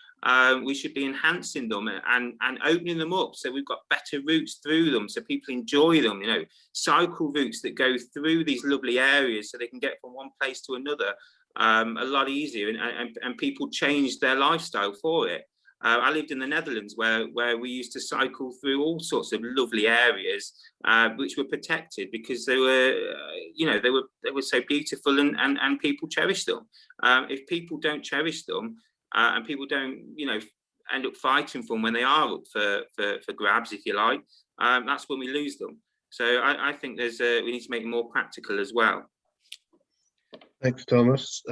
We should be enhancing them and opening them up so we've got better routes through them so people enjoy them, cycle routes that go through these lovely areas so they can get from one place to another a lot easier and people change their lifestyle for it. I lived in the Netherlands where we used to cycle through all sorts of lovely areas which were protected because they were so beautiful and people cherished them. If people don't cherish them and people don't end up fighting for them when they are up for grabs, if you like, that's when we lose them. So I think we need to make it more practical as well. Thanks, Thomas.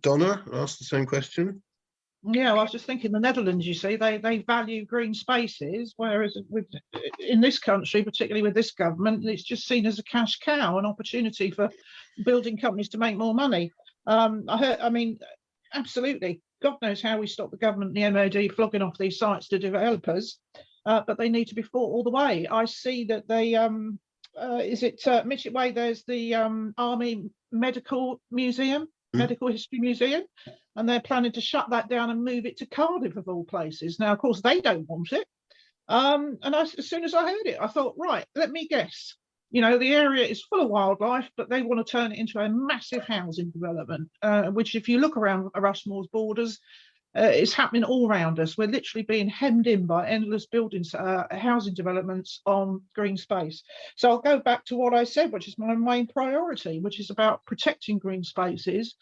Donna, ask the same question. Yeah, well, I was just thinking the Netherlands, you see, they value green spaces, whereas in this country, particularly with this government, it's just seen as a cash cow, an opportunity for building companies to make more money. Absolutely. God knows how we stop the government and the MOD flogging off these sites to developers, but they need to be fought all the way. I see that they, Midget Way, there's the Army Medical Museum, Medical History Museum, and they're planning to shut that down and move it to Cardiff of all places. Now, of course, they don't want it. As soon as I heard it, I thought, right, let me guess. The area is full of wildlife, but they want to turn it into a massive housing development, which if you look around Rushmore's borders, it's happening all around us. We're literally being hemmed in by endless buildings, housing developments on green space. So I'll go back to what I said, which is my main priority, which is about protecting green spaces,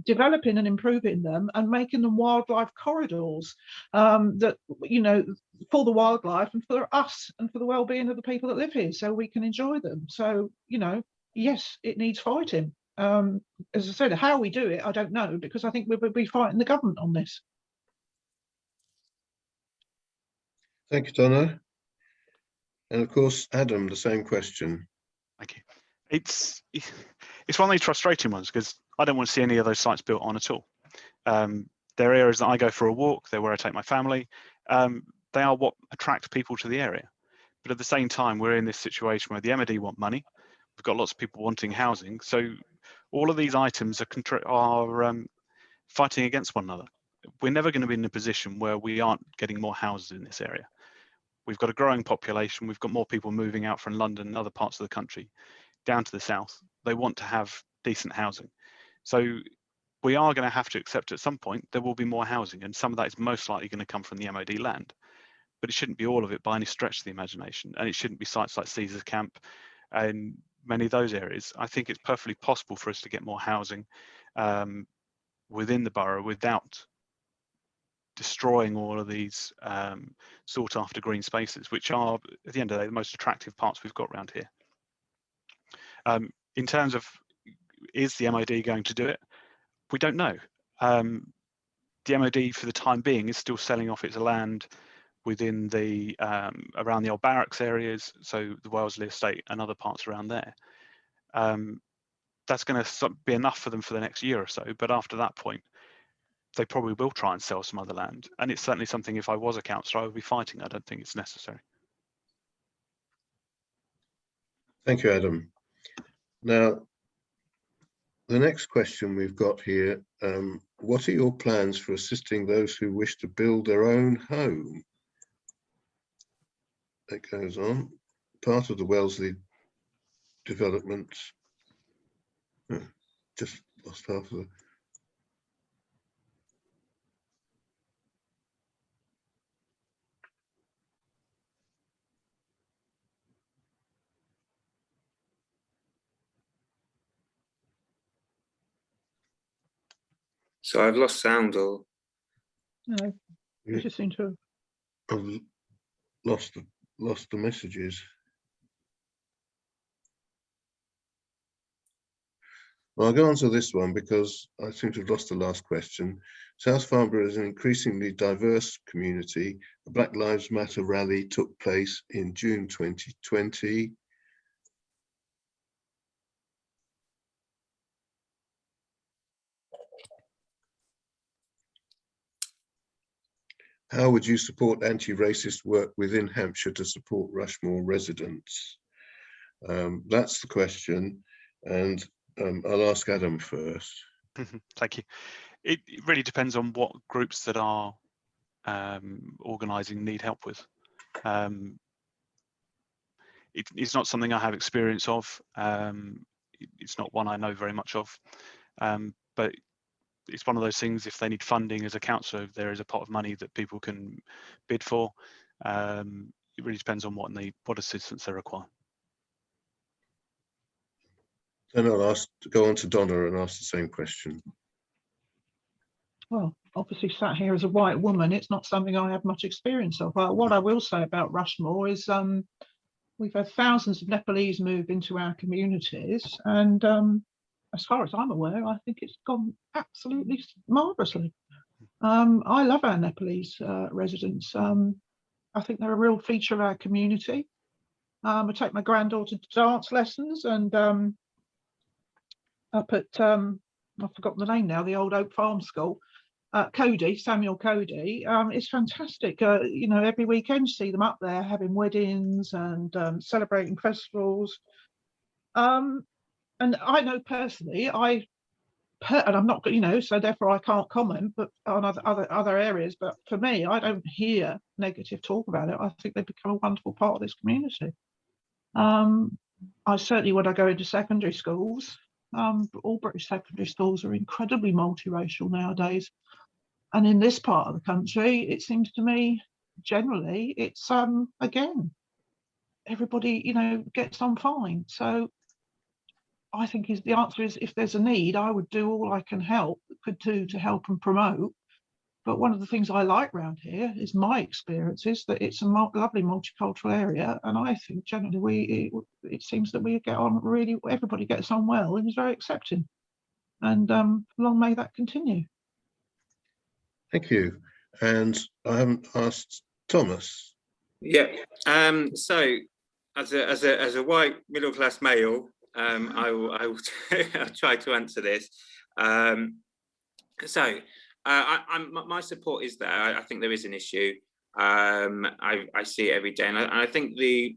developing and improving them and making them wildlife corridors that, for the wildlife and for us and for the well-being of the people that live here so we can enjoy them. So, yes, it needs fighting. As I said, how we do it, I don't know, because I think we'll be fighting the government on this. Thank you, Donna. And of course, Adam, the same question. Thank you. It's one of these frustrating ones because I don't want to see any of those sites built on at all. They're areas that I go for a walk. They're where I take my family. They are what attract people to the area. But at the same time, we're in this situation where the MOD want money. We've got lots of people wanting housing. So all of these items are fighting against one another. We're never going to be in a position where we aren't getting more houses in this area. We've got a growing population. We've got more people moving out from London and other parts of the country down to the south. They want to have decent housing. So we are going to have to accept at some point there will be more housing, and some of that is most likely going to come from the MOD land. But it shouldn't be all of it by any stretch of the imagination. And it shouldn't be sites like Caesar's Camp and many of those areas. I think it's perfectly possible for us to get more housing within the borough without destroying all of these sought after green spaces, which are at the end of the day the most attractive parts we've got around here. In terms of, is the MOD going to do it? We don't know. The MOD for the time being is still selling off its land within the around the old barracks areas, so the Wellesley estate and other parts around there. That's going to be enough for them for the next year or so, but after that point they probably will try and sell some other land, and it's certainly something, if I was a councillor, I would be fighting. I don't think it's necessary. Thank you, Adam. Now, the next question we've got here, what are your plans for assisting those who wish to build their own home? It goes on. Part of the Wellesley development. Just lost half of the. So I've lost sound, or No, Yeah. I just seem to. I've lost the messages. Well, I'll go on to this one because I seem to have lost the last question. South Farnborough is an increasingly diverse community. A Black Lives Matter rally took place in June 2020. How would you support anti-racist work within Hampshire to support Rushmore residents? That's the question, and I'll ask Adam first. Thank you. It really depends on what groups that are organising need help with. It's not something I have experience of. It's not one I know very much of, but it's one of those things. If they need funding as a council, there is a pot of money that people can bid for. It really depends on what assistance they require. Then I'll go on to Donna and ask the same question. Well, obviously sat here as a white woman, it's not something I have much experience of. What I will say about Rushmore is we've had thousands of Nepalese move into our communities, and as far as I'm aware, I think it's gone absolutely marvellously. I love our Nepalese residents. I think they're a real feature of our community. I take my granddaughter to dance lessons, and up at, I've forgotten the name now, the old Oak Farm School, Samuel Cody. It's fantastic. You know, every weekend you see them up there having weddings and celebrating festivals. And I know personally, and I'm not, you know, so therefore I can't comment, but on other areas. But for me, I don't hear negative talk about it. I think they've become a wonderful part of this community. I certainly, when I go into secondary schools, all British secondary schools are incredibly multiracial nowadays. And in this part of the country, it seems to me, generally, it's, again, everybody, you know, gets on fine. So I think the answer is, if there's a need, I would do all I could do to help and promote. But one of the things I like around here is my experience is that it's a lovely multicultural area, and I think generally it seems that we get on really, everybody gets on well and is very accepting, and long may that continue. Thank you. And I haven't asked Thomas. yeah. So as a white middle class male, I will I'll try to answer this. My support is there. I think there is an issue. I see it every day, and I think the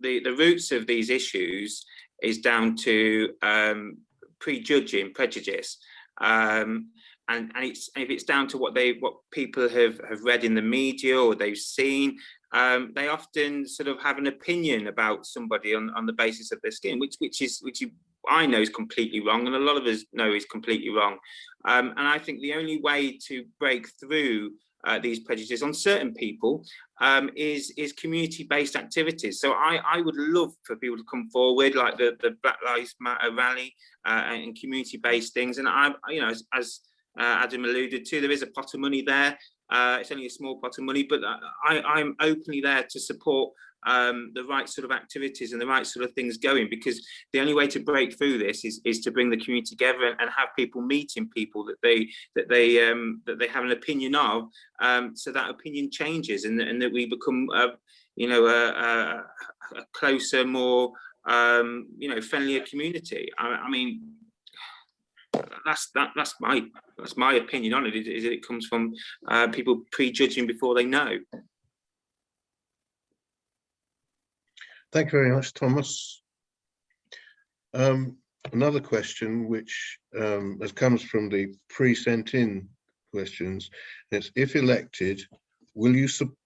roots of these issues is down to prejudging, prejudice, and if it's down to what people have read in the media or they've seen. They often sort of have an opinion about somebody on the basis of their skin, which I know is completely wrong, and a lot of us know is completely wrong. And I think the only way to break through these prejudices on certain people is community-based activities. So I would love for people to come forward, like the Black Lives Matter rally and community-based things. And you know, as Adam alluded to, there is a pot of money there. It's only a small pot of money, but I'm openly there to support the right sort of activities and the right sort of things going, because the only way to break through this is to bring the community together and have people meeting people that they have an opinion of, so that opinion changes and that we become a closer, more friendlier community. I mean, that's my opinion on it. Is it comes from people prejudging before they know. Thank you very much, Thomas. Another question which has comes from the pre-sent in questions. It's, if elected, will you support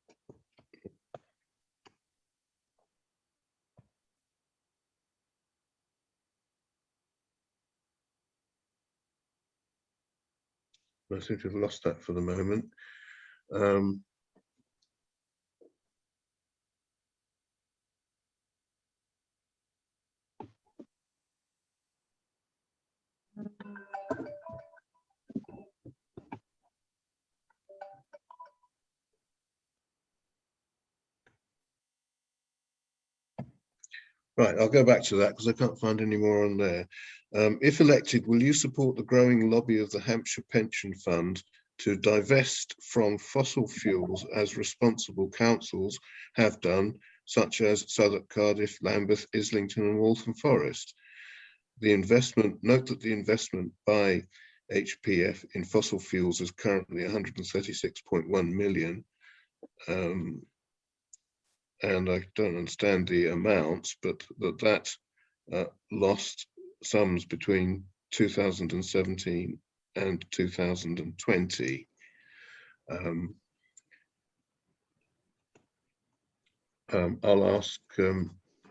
I seem to have lost that for the moment. Right, I'll go back to that because I can't find any more on there. If elected, will you support the growing lobby of the Hampshire Pension Fund to divest from fossil fuels as responsible councils have done, such as Southwark, Cardiff, Lambeth, Islington and Waltham Forest? Note that the investment by HPF in fossil fuels is currently 136.1 million. And I don't understand the amounts, but that lost sums between 2017 and 2020. I'll ask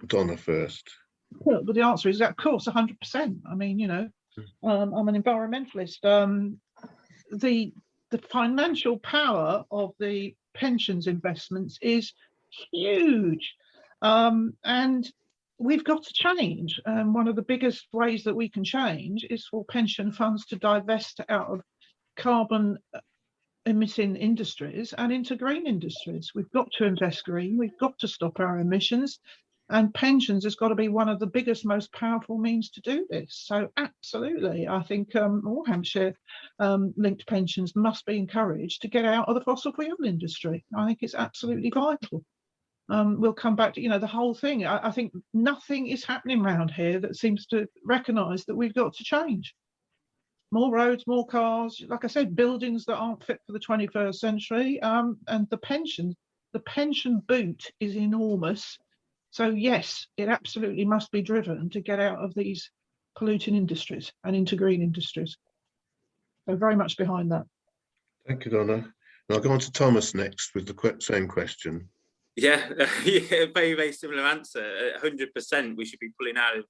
Donna first. Well, the answer is, of course, 100%. I mean, I'm an environmentalist. The financial power of the pensions investments is huge, and we've got to change. One of the biggest ways that we can change is for pension funds to divest out of carbon emitting industries and into green industries. We've got to invest green, we've got to stop our emissions, and pensions has got to be one of the biggest, most powerful means to do this. So absolutely, I think all Hampshire linked pensions must be encouraged to get out of the fossil fuel industry. I think it's absolutely vital. We'll come back to the whole thing. I think nothing is happening around here that seems to recognise that we've got to change. More roads, more cars, like I said, buildings that aren't fit for the 21st century, and the pension boot is enormous. So yes, it absolutely must be driven to get out of these polluting industries and into green industries. So very much behind that. Thank you, Donna. And I'll go on to Thomas next with the same question. Yeah, very, very similar answer. 100%. We should be pulling out of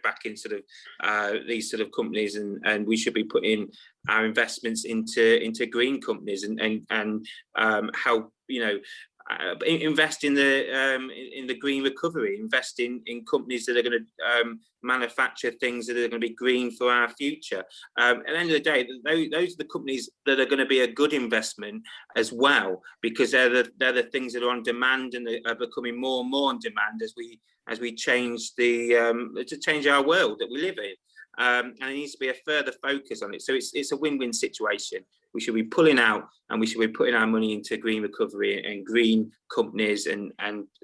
back in sort of these sort of companies, and we should be putting our investments into green companies and help invest in the green recovery, invest in companies that are going to manufacture things that are going to be green for our future. At the end of the day, those are the companies that are going to be a good investment as well, because they're the things that are on demand and are becoming more and more on demand as we change to change our world that we live in. And there needs to be a further focus on it. So it's a win-win situation. We should be pulling out, and we should be putting our money into green recovery and green companies and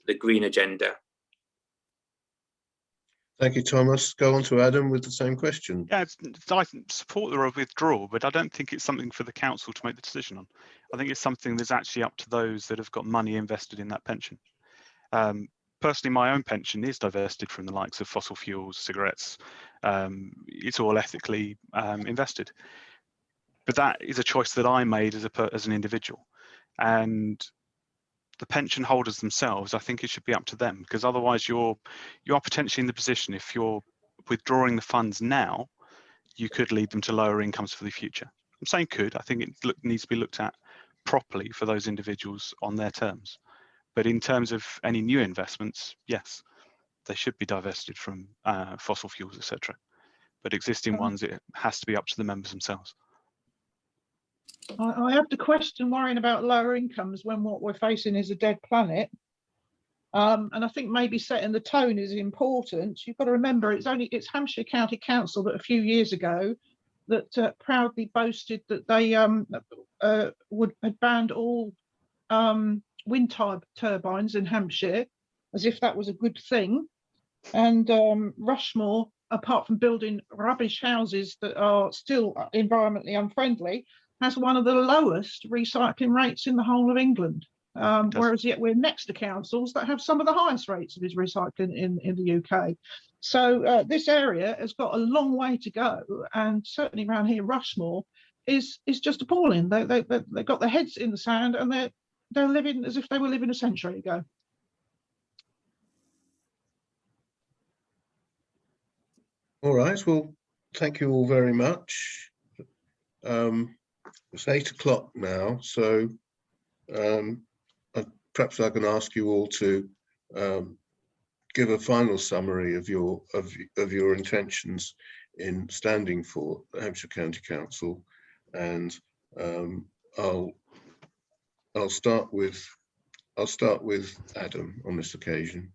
the green agenda. Thank you, Thomas. Go on to Adam with the same question. Yeah, I support the withdrawal, but I don't think it's something for the council to make the decision on. I think it's something that's actually up to those that have got money invested in that pension. Personally, my own pension is divested from the likes of fossil fuels, cigarettes. It's all ethically invested. But that is a choice that I made as an individual. And the pension holders themselves, I think it should be up to them, because otherwise you are potentially in the position, if you're withdrawing the funds now, you could lead them to lower incomes for the future. I'm saying could, I think it needs to be looked at properly for those individuals on their terms. But in terms of any new investments, yes, they should be divested from fossil fuels, etc. But existing ones, it has to be up to the members themselves. I have to question worrying about lower incomes when what we're facing is a dead planet. And I think maybe setting the tone is important. You've got to remember it's Hampshire County Council that a few years ago that proudly boasted that they had banned all wind turbines in Hampshire, as if that was a good thing. And Rushmore, apart from building rubbish houses that are still environmentally unfriendly, has one of the lowest recycling rates in the whole of England. Whereas yet we're next to councils that have some of the highest rates of recycling in the UK. So this area has got a long way to go, and certainly around here, Rushmore is just appalling. They've got their heads in the sand, and they're living as if they were living a century ago. All right, well, thank you all very much. It's 8 o'clock now, so perhaps I can ask you all to give a final summary of your intentions in standing for the Hampshire County Council, and I'll start with Adam on this occasion.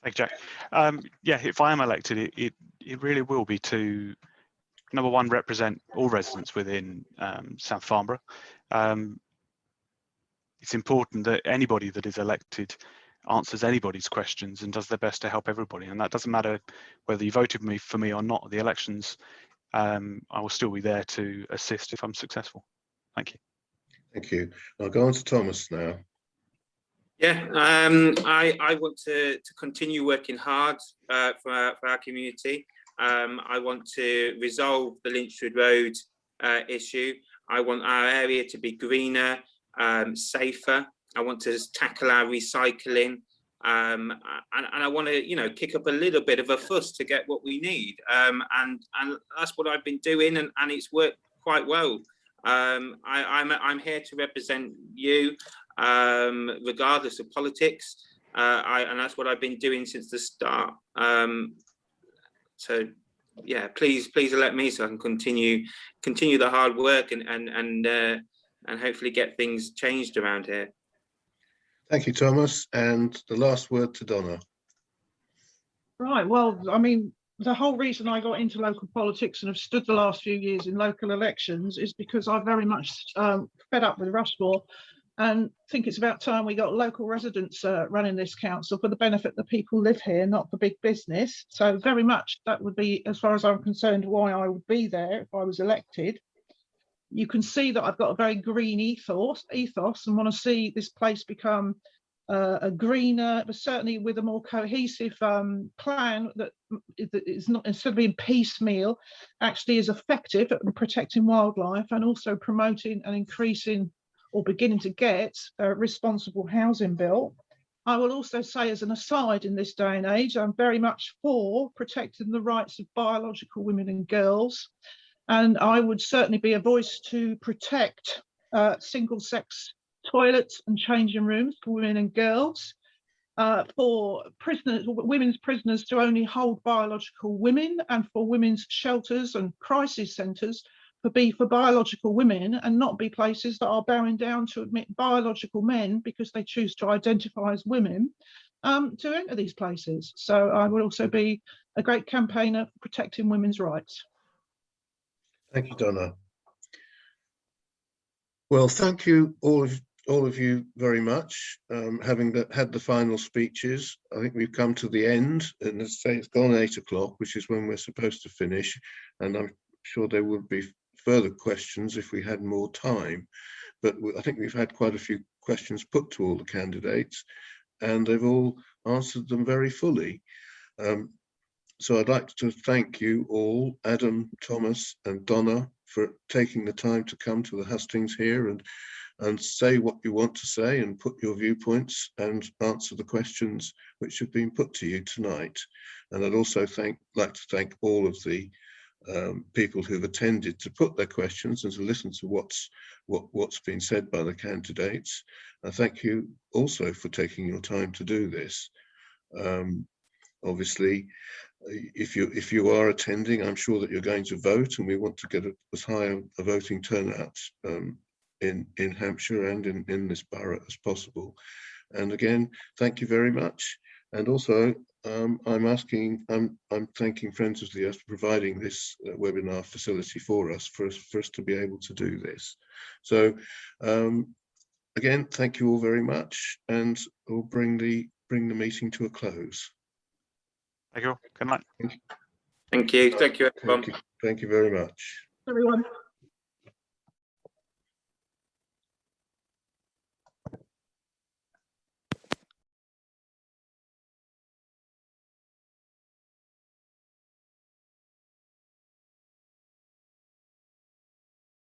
Thank you, Jack. Yeah, if I am elected, it really will be to, number one, represent all residents within South Farnborough. It's important that anybody that is elected answers anybody's questions and does their best to help everybody. And that doesn't matter whether you voted for me or not at the elections. I will still be there to assist if I'm successful. Thank you. Thank you. I'll go on to Thomas now. Yeah, I want to continue working hard for our community. I want to resolve the Lynchwood Road issue. I want our area to be greener, safer. I want to tackle our recycling, and I want to, kick up a little bit of a fuss to get what we need. And that's what I've been doing, and it's worked quite well. I'm here to represent you, regardless of politics, and that's what I've been doing since the start. So yeah, please elect me so I can continue the hard work and hopefully get things changed around here. Thank you, Thomas. And the last word to Donna. Right, well, I mean, the whole reason I got into local politics and have stood the last few years in local elections is because I very much fed up with Rushmore and think it's about time we got local residents running this council for the benefit of the people who live here, not for big business. So very much that would be, as far as I'm concerned, why I would be there if I was elected. You can see that I've got a very green ethos and want to see this place become a greener, but certainly with a more cohesive plan that is not, instead of being piecemeal, actually is effective at protecting wildlife and also promoting and increasing or beginning to get responsible housing built. I will also say, as an aside, in this day and age, I'm very much for protecting the rights of biological women and girls. And I would certainly be a voice to protect single-sex toilets and changing rooms for women and girls, for prisoners, women's prisoners to only hold biological women, and for women's shelters and crisis centres for biological women, and not be places that are bowing down to admit biological men because they choose to identify as women to enter these places. So I would also be a great campaigner for protecting women's rights. Thank you, Donna. Well, thank you all of you very much. Having had the final speeches, I think we've come to the end, and let's say it's gone 8 o'clock, which is when we're supposed to finish. And I'm sure there would be further questions if we had more time. But I think we've had quite a few questions put to all the candidates, and they've all answered them very fully. So I'd like to thank you all, Adam, Thomas and Donna, for taking the time to come to the hustings here and say what you want to say and put your viewpoints and answer the questions which have been put to you tonight. And I'd also like to thank all of the people who've attended to put their questions and to listen to what's been said by the candidates. And thank you also for taking your time to do this. Obviously, if you are attending, I'm sure that you're going to vote, and we want to get as high a voting turnout in Hampshire and in this borough as possible. And again, thank you very much. And also, I'm thanking Friends of the Earth for providing this webinar facility for us to be able to do this. So again, thank you all very much, and we'll bring the meeting to a close. Thank you. Good night. Thank you. Thank you, everyone. Thank you very much. Everyone.